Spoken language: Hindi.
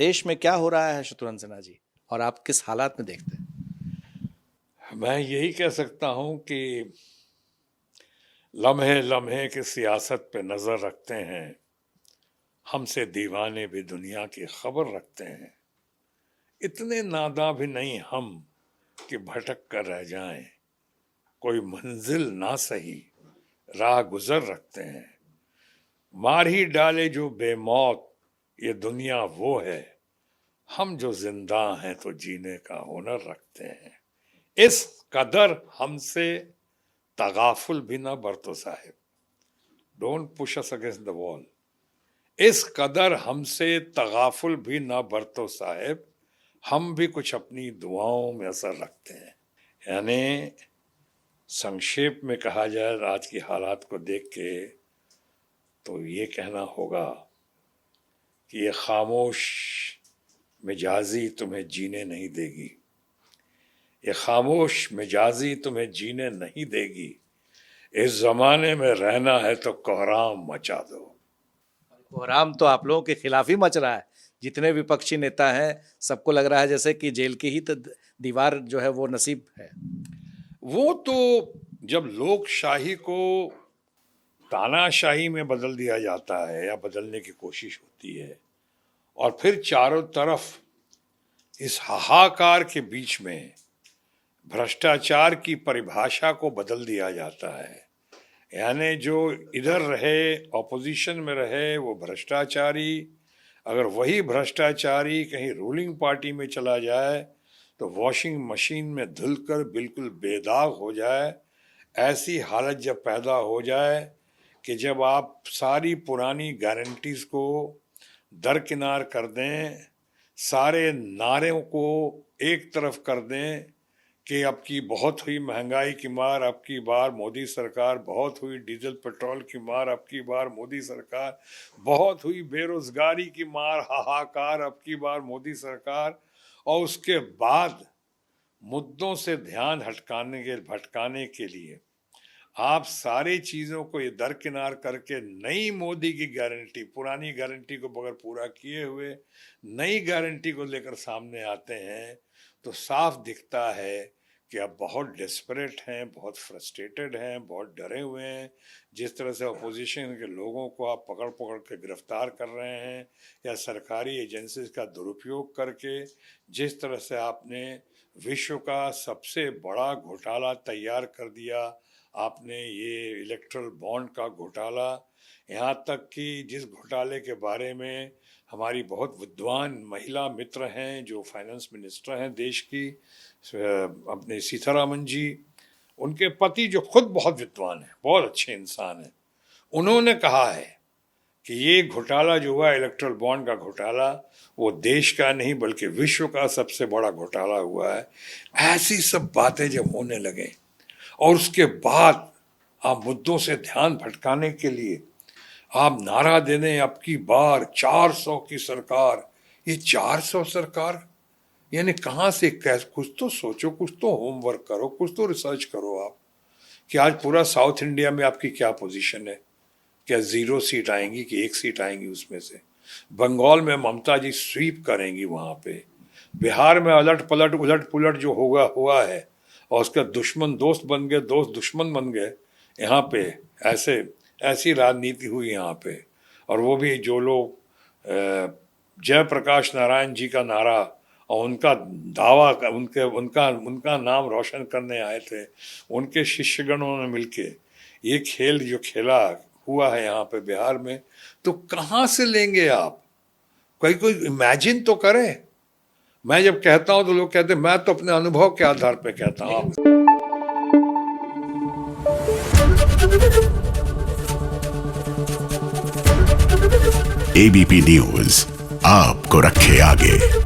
देश में क्या हो रहा है शत्रुघ्न सिन्हा जी, और आप किस हालात में देखते हैं? मैं यही कह सकता हूं कि लम्हे लम्हे की सियासत पे नजर रखते हैं, हमसे दीवाने भी दुनिया की खबर रखते हैं। इतने नादां भी नहीं हम कि भटक कर रह जाएं, कोई मंजिल ना सही राह गुजर रखते हैं। मार ही डाले जो बेमौत ये दुनिया वो है, हम जो जिंदा हैं तो जीने का हुनर रखते हैं। इस कदर हमसे तगाफुल भी ना बरतो साहिब, don't push us against the wall. इस कदर हमसे तगाफुल भी ना बरतो साहिब, हम भी कुछ अपनी दुआओं में असर रखते हैं। यानी संक्षेप में कहा जाए आज की हालात को देख के तो ये कहना होगा कि ये खामोश मिजाजी तुम्हें जीने नहीं देगी, ये खामोश मिजाजी तुम्हें जीने नहीं देगी। इस जमाने में रहना है तो कोहराम मचा दो। कोहराम तो आप लोगों के खिलाफ ही मच रहा है। जितने विपक्षी नेता हैं सबको लग रहा है जैसे कि जेल की ही तो दीवार जो है वो नसीब है। वो तो जब लोकशाही को तानाशाही में बदल दिया जाता है या बदलने की कोशिश होती है और फिर चारों तरफ इस हाहाकार के बीच में भ्रष्टाचार की परिभाषा को बदल दिया जाता है, यानी जो इधर रहे ऑपोजिशन में रहे वो भ्रष्टाचारी, अगर वही भ्रष्टाचारी कहीं रूलिंग पार्टी में चला जाए तो वॉशिंग मशीन में धुलकर बिल्कुल बेदाग हो जाए। ऐसी हालत जब पैदा हो जाए कि जब आप सारी पुरानी गारंटीज को दरकिनार कर दें, सारे नारों को एक तरफ कर दें कि अब की बहुत हुई महंगाई की मार, अब की बार मोदी सरकार, बहुत हुई डीजल पेट्रोल की मार, अब की बार मोदी सरकार, बहुत हुई बेरोजगारी की मार, हाहाकार, अब की बार मोदी सरकार, और उसके बाद मुद्दों से ध्यान भटकाने के लिए आप सारी चीज़ों को ये दरकिनार करके नई मोदी की गारंटी, पुरानी गारंटी को बगैर पूरा किए हुए नई गारंटी को लेकर सामने आते हैं, तो साफ दिखता है कि आप बहुत डेस्परेट हैं, बहुत फ्रस्ट्रेटेड हैं, बहुत डरे हुए हैं। जिस तरह से अपोजिशन के लोगों को आप पकड़ पकड़ के गिरफ्तार कर रहे हैं या सरकारी एजेंसीज का दुरुपयोग करके जिस तरह से आपने विश्व का सबसे बड़ा घोटाला तैयार कर दिया, आपने ये इलेक्ट्रल बॉन्ड का घोटाला, यहाँ तक कि जिस घोटाले के बारे में हमारी बहुत विद्वान महिला मित्र हैं जो फाइनेंस मिनिस्टर हैं देश की, अपने सीतारामन जी, उनके पति जो खुद बहुत विद्वान हैं, बहुत अच्छे इंसान हैं, उन्होंने कहा है कि ये घोटाला जो हुआ इलेक्ट्रल बॉन्ड का घोटाला वो देश का नहीं बल्कि विश्व का सबसे बड़ा घोटाला हुआ है। ऐसी सब बातें जब होने लगे और उसके बाद आप मुद्दों से ध्यान भटकाने के लिए आप नारा दे दें अब की बार 400 की सरकार, ये 400 सरकार यानी कहाँ से, कैसे, कुछ तो सोचो, कुछ तो होमवर्क करो, कुछ तो रिसर्च करो आप कि आज पूरा साउथ इंडिया में आपकी क्या पोजीशन है, क्या 0 सीट आएंगी कि 1 सीट आएंगी उसमें से, बंगाल में ममता जी स्वीप करेंगी वहाँ पे, बिहार में उलट पुलट जो हुआ है और उसका दुश्मन दोस्त बन गए, दोस्त दुश्मन बन गए, यहाँ पे ऐसी राजनीति हुई यहाँ पे। और वो भी जो लोग जयप्रकाश नारायण जी का नारा और उनका दावा उनका नाम रोशन करने आए थे, उनके शिष्यगणों ने मिलके ये खेल जो खेला हुआ है यहाँ पे बिहार में, तो कहाँ से लेंगे आप? कोई इमेजिन तो करें। मैं जब कहता हूँ तो लोग कहते हैं, मैं तो अपने अनुभव के आधार पे कहता हूँ। एबीपी न्यूज आपको रखे आगे।